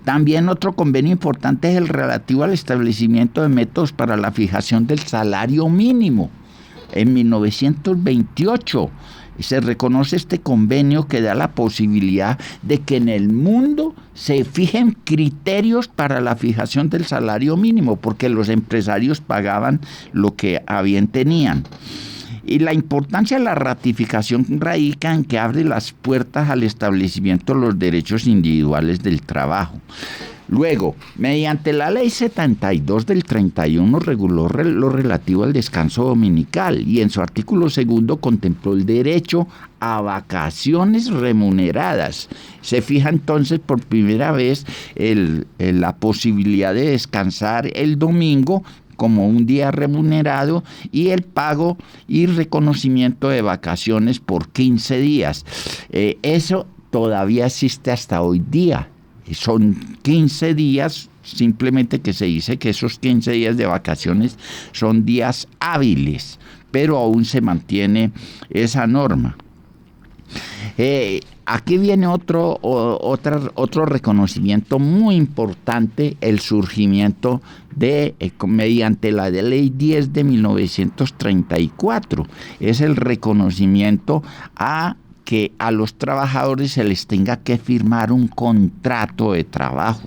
También otro convenio importante es el relativo al establecimiento de métodos para la fijación del salario mínimo. En 1928 se reconoce este convenio que da la posibilidad de que en el mundo se fijen criterios para la fijación del salario mínimo, porque los empresarios pagaban lo que tenían. Y la importancia de la ratificación radica en que abre las puertas al establecimiento de los derechos individuales del trabajo. Luego, mediante la Ley 72 del 31 reguló lo relativo al descanso dominical y en su artículo 2 contempló el derecho a vacaciones remuneradas. Se fija entonces por primera vez la posibilidad de descansar el domingo como un día remunerado y el pago y reconocimiento de vacaciones por 15 días. Eso todavía existe hasta hoy día. Son 15 días, simplemente que se dice que esos 15 días de vacaciones son días hábiles, pero aún se mantiene esa norma. Aquí viene otro reconocimiento muy importante, el surgimiento mediante la Ley 10 de 1934. Es el reconocimiento que a los trabajadores se les tenga que firmar un contrato de trabajo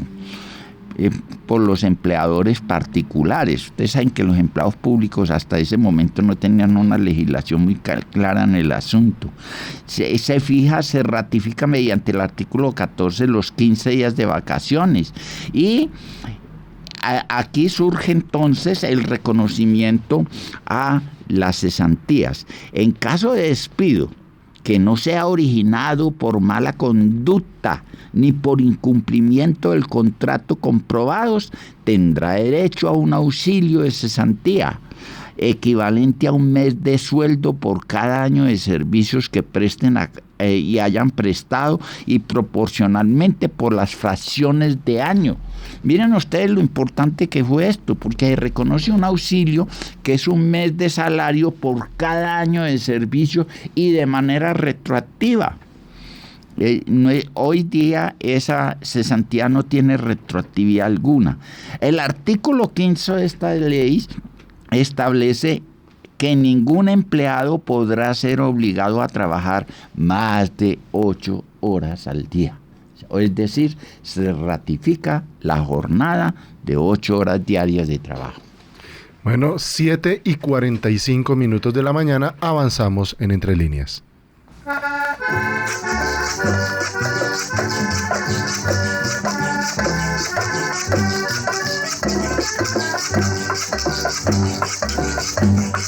por los empleadores particulares. Ustedes saben que los empleados públicos hasta ese momento no tenían una legislación muy clara en el asunto. Se ratifica mediante el artículo 14 los 15 días de vacaciones y aquí surge entonces el reconocimiento a las cesantías. En caso de despido que no sea originado por mala conducta ni por incumplimiento del contrato comprobados, tendrá derecho a un auxilio de cesantía equivalente a un mes de sueldo por cada año de servicios que presten y hayan prestado, y proporcionalmente por las fracciones de año. Miren ustedes lo importante que fue esto, porque reconoce un auxilio que es un mes de salario por cada año de servicio y de manera retroactiva. Hoy día esa cesantía no tiene retroactividad alguna. El artículo 15 de esta ley establece que ningún empleado podrá ser obligado a trabajar más de 8 horas al día. Es decir, se ratifica la jornada de 8 horas diarias de trabajo. Bueno, 7:45 de la mañana, avanzamos en Entre Líneas.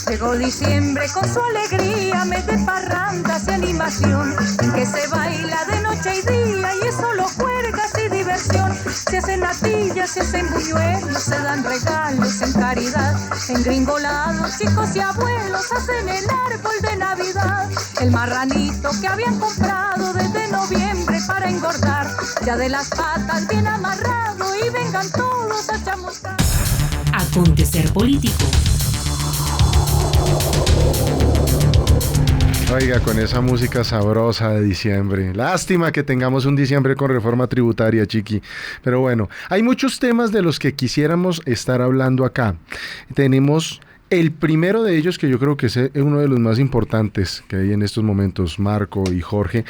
Llegó diciembre con su alegría, mes de parrandas y animación, en que se baila de noche y día y es solo juergas y diversión. Se hacen natillas, se hacen buñuelos, se dan regalos en caridad, engringolados chicos y abuelos hacen el árbol de Navidad. El marranito que habían comprado desde noviembre para engordar, ya de las patas bien amarrado, y vengan todos a chamuscar. Acontecer político. Oiga, con esa música sabrosa de diciembre. Lástima que tengamos un diciembre con reforma tributaria, Chiqui. Pero bueno, hay muchos temas de los que quisiéramos estar hablando acá. Tenemos el primero de ellos, que yo creo que es uno de los más importantes que hay en estos momentos, Marco y Jorge.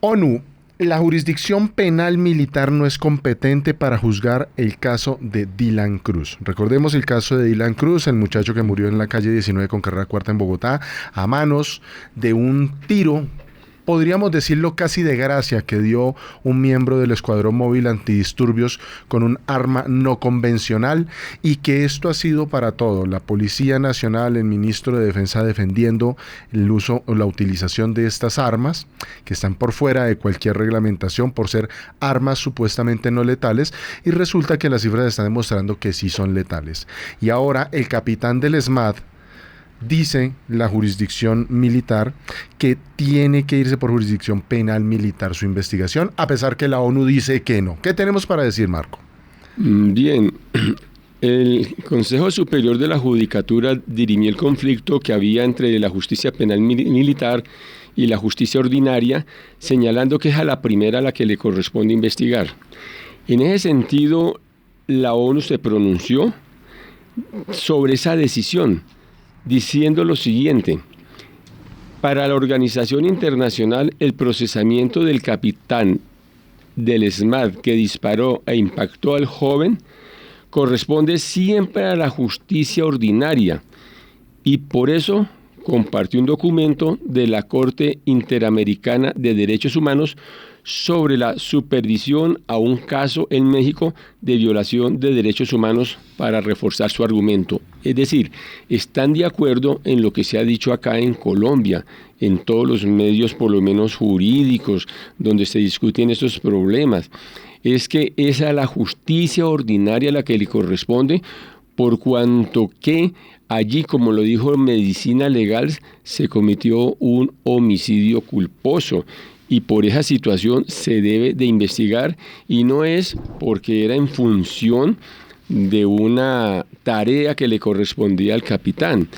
ONU. La jurisdicción penal militar no es competente para juzgar el caso de Dylan Cruz. Recordemos el caso de Dylan Cruz, el muchacho que murió en la calle 19 con carrera cuarta en Bogotá, a manos de un tiro, podríamos decirlo casi de gracia, que dio un miembro del Escuadrón Móvil Antidisturbios con un arma no convencional, y que esto ha sido para todo. La Policía Nacional, el ministro de Defensa defendiendo el uso o la utilización de estas armas, que están por fuera de cualquier reglamentación por ser armas supuestamente no letales, y resulta que las cifras están demostrando que sí son letales. Y ahora el capitán del ESMAD, dice la jurisdicción militar, que tiene que irse por jurisdicción penal militar su investigación, a pesar que la ONU dice que no. ¿Qué tenemos para decir, Marco? Bien, el Consejo Superior de la Judicatura dirimió el conflicto que había entre la justicia penal militar y la justicia ordinaria, señalando que es a la primera a la que le corresponde investigar. En ese sentido, la ONU se pronunció sobre esa decisión, diciendo lo siguiente: para la organización internacional, el procesamiento del capitán del ESMAD que disparó e impactó al joven corresponde siempre a la justicia ordinaria, y por eso compartió un documento de la Corte Interamericana de Derechos Humanos sobre la supervisión a un caso en México de violación de derechos humanos para reforzar su argumento. Es decir, están de acuerdo en lo que se ha dicho acá en Colombia, en todos los medios, por lo menos jurídicos, donde se discuten estos problemas. Es que es a la justicia ordinaria la que le corresponde, por cuanto que allí, como lo dijo Medicina Legal, se cometió un homicidio culposo. Y por esa situación se debe de investigar, y no es porque era en función de una tarea que le correspondía al capitán.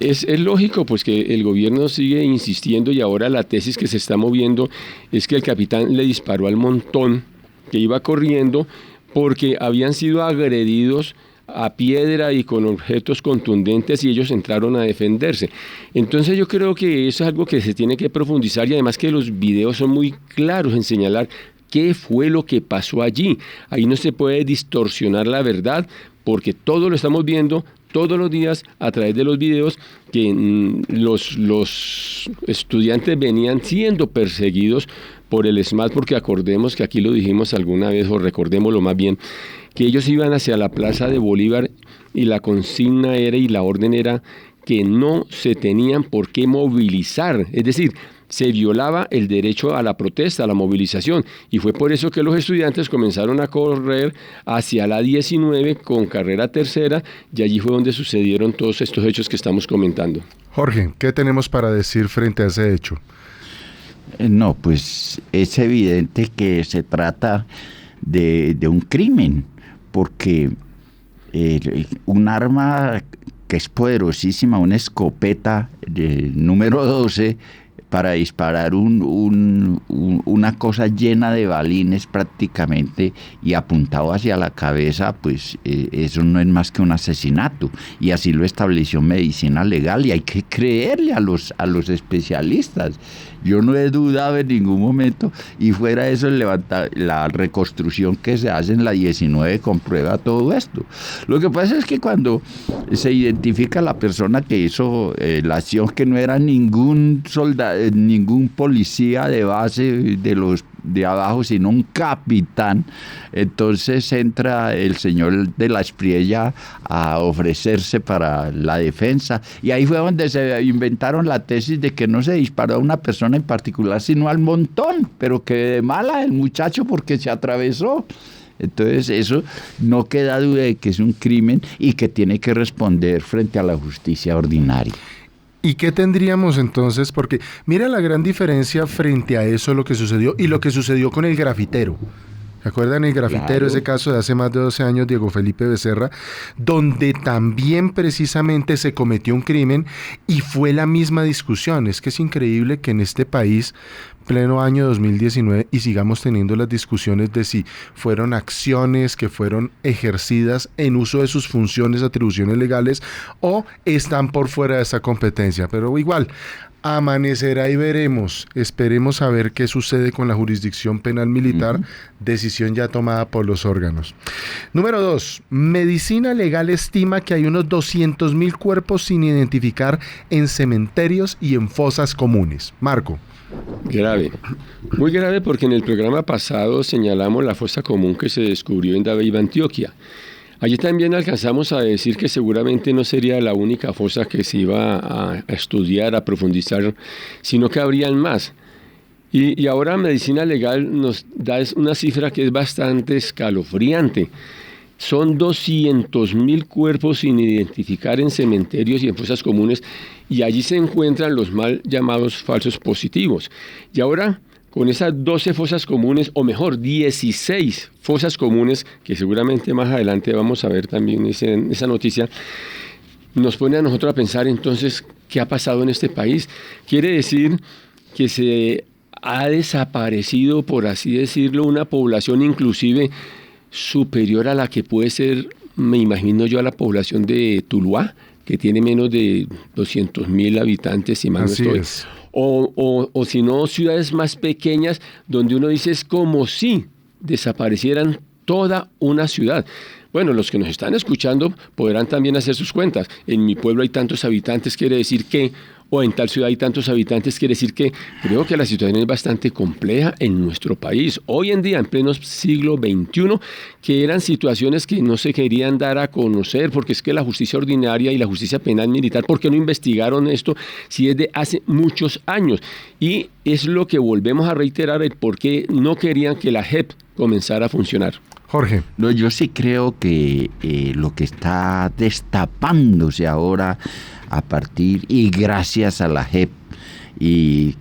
Es lógico pues que el gobierno sigue insistiendo, y ahora la tesis que se está moviendo es que el capitán le disparó al montón que iba corriendo porque habían sido agredidos a piedra y con objetos contundentes, y ellos entraron a defenderse. Entonces yo creo que eso es algo que se tiene que profundizar, y además que los videos son muy claros en señalar qué fue lo que pasó allí. Ahí no se puede distorsionar la verdad, porque todo lo estamos viendo todos los días a través de los videos, que los estudiantes venían siendo perseguidos por el ESMAD, porque acordemos que aquí lo dijimos alguna vez, o recordémoslo más bien, que ellos iban hacia la Plaza de Bolívar, y la consigna era, y la orden era, que no se tenían por qué movilizar, es decir, se violaba el derecho a la protesta, a la movilización, y fue por eso que los estudiantes comenzaron a correr hacia la 19 con carrera tercera, y allí fue donde sucedieron todos estos hechos que estamos comentando. Jorge, ¿qué tenemos para decir frente a ese hecho? No, pues es evidente que se trata de un crimen, porque un arma que es poderosísima, una escopeta número 12, para disparar una cosa llena de balines prácticamente y apuntado hacia la cabeza, pues eso no es más que un asesinato, y así lo estableció medicina legal, y hay que creerle a los especialistas. Yo no he dudado en ningún momento, y fuera eso la reconstrucción que se hace en la 19 comprueba todo esto. Lo que pasa es que cuando se identifica la persona que hizo la acción, que no era ningún soldado, ningún policía de base de los de abajo, sino un capitán, entonces entra el señor de la Espriella a ofrecerse para la defensa, y ahí fue donde se inventaron la tesis de que no se disparó a una persona en particular, sino al montón, pero que de mala el muchacho porque se atravesó. Entonces eso no queda duda de que es un crimen y que tiene que responder frente a la justicia ordinaria. ¿Y qué tendríamos entonces? Porque mira la gran diferencia frente a eso, lo que sucedió y lo que sucedió con el grafitero. ¿Se acuerdan el grafitero, claro, ese caso de hace más de 12 años, Diego Felipe Becerra, donde también precisamente se cometió un crimen y fue la misma discusión? Es que es increíble que en este país, pleno año 2019, y sigamos teniendo las discusiones de si fueron acciones que fueron ejercidas en uso de sus funciones, atribuciones legales, o están por fuera de esa competencia. Pero igual, amanecerá y veremos. Esperemos a ver qué sucede con la jurisdicción penal militar, decisión ya tomada por los órganos. Número 2. Medicina legal estima que hay unos 200.000 cuerpos sin identificar en cementerios y en fosas comunes. Marco. Grave, muy grave, porque en el programa pasado señalamos la fosa común que se descubrió en Dabeiba, Antioquia. Allí también alcanzamos a decir que seguramente no sería la única fosa que se iba a estudiar, a profundizar, sino que habrían más. Y ahora Medicina Legal nos da una cifra que es bastante escalofriante. Son 200.000 cuerpos sin identificar en cementerios y en fosas comunes, y allí se encuentran los mal llamados falsos positivos. Y ahora, con esas 12 fosas comunes, o mejor, 16 fosas comunes, que seguramente más adelante vamos a ver también esa noticia, nos pone a nosotros a pensar entonces qué ha pasado en este país. Quiere decir que se ha desaparecido, por así decirlo, una población inclusive superior a la que puede ser, me imagino yo, a la población de Tuluá, que tiene menos de 200.000 habitantes, si mal no estoy. Es. O si no, ciudades más pequeñas, donde uno dice es como si desaparecieran toda una ciudad. Bueno, los que nos están escuchando podrán también hacer sus cuentas. En mi pueblo hay tantos habitantes, quiere decir que, o en tal ciudad hay tantos habitantes, quiere decir que. Creo que la situación es bastante compleja en nuestro país. Hoy en día, en pleno siglo XXI, que eran situaciones que no se querían dar a conocer, porque es que la justicia ordinaria y la justicia penal militar, ¿por qué no investigaron esto si es de hace muchos años? Y es lo que volvemos a reiterar, el por qué no querían que la JEP comenzara a funcionar. Jorge. No, yo sí creo que lo que está destapándose ahora a partir y gracias a la JEP y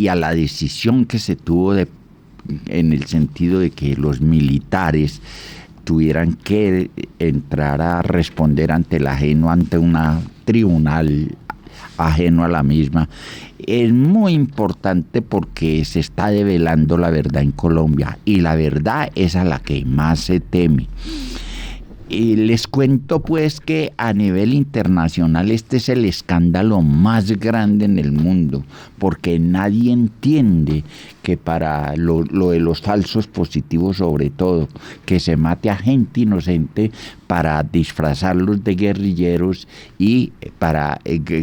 a la decisión que se tuvo en el sentido de que los militares tuvieran que entrar a responder ante el ajeno, ante un tribunal ajeno a la misma, es muy importante porque se está develando la verdad en Colombia, y la verdad es a la que más se teme. Y les cuento pues que a nivel internacional este es el escándalo más grande en el mundo, porque nadie entiende que para lo de los falsos positivos, sobre todo, que se mate a gente inocente para disfrazarlos de guerrilleros y para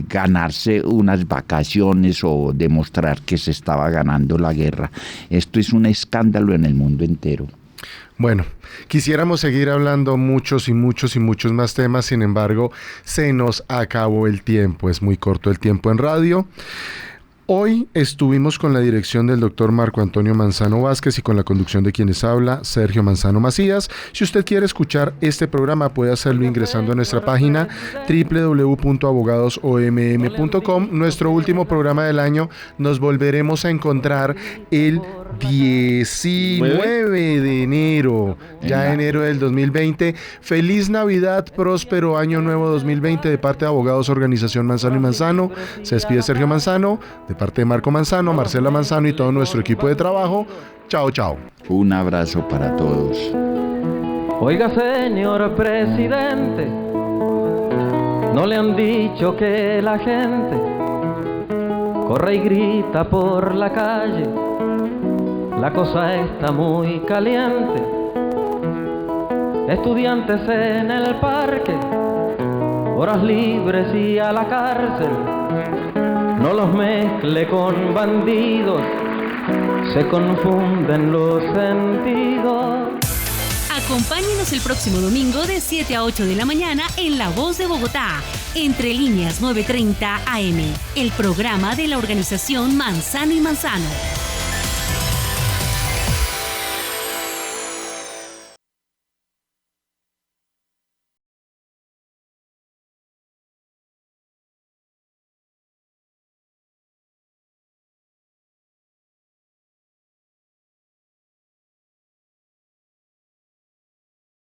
ganarse unas vacaciones o demostrar que se estaba ganando la guerra. Esto es un escándalo en el mundo entero. Bueno, quisiéramos seguir hablando muchos y muchos y muchos más temas, sin embargo, se nos acabó el tiempo, es muy corto el tiempo en radio. Hoy estuvimos con la dirección del doctor Marco Antonio Manzano Vázquez y con la conducción de quienes habla, Sergio Manzano Macías. Si usted quiere escuchar este programa, puede hacerlo ingresando a nuestra página www.abogadosomm.com. Nuestro último programa del año. Nos volveremos a encontrar el 19 de enero, ya enero del 2020. Feliz Navidad, próspero año nuevo 2020 de parte de Abogados Organización Manzano y Manzano. Se despide Sergio Manzano, de parte de Marco Manzano, Marcela Manzano y todo nuestro equipo de trabajo. Chao, chao. Un abrazo para todos. Oiga, señor presidente, ¿no le han dicho que la gente corre y grita por la calle? La cosa está muy caliente. Estudiantes en el parque, horas libres y a la cárcel. No los mezcle con bandidos, se confunden los sentidos. Acompáñenos el próximo domingo de 7 a 8 de la mañana en La Voz de Bogotá, Entre Líneas 9:30 AM, el programa de la organización Manzano y Manzano.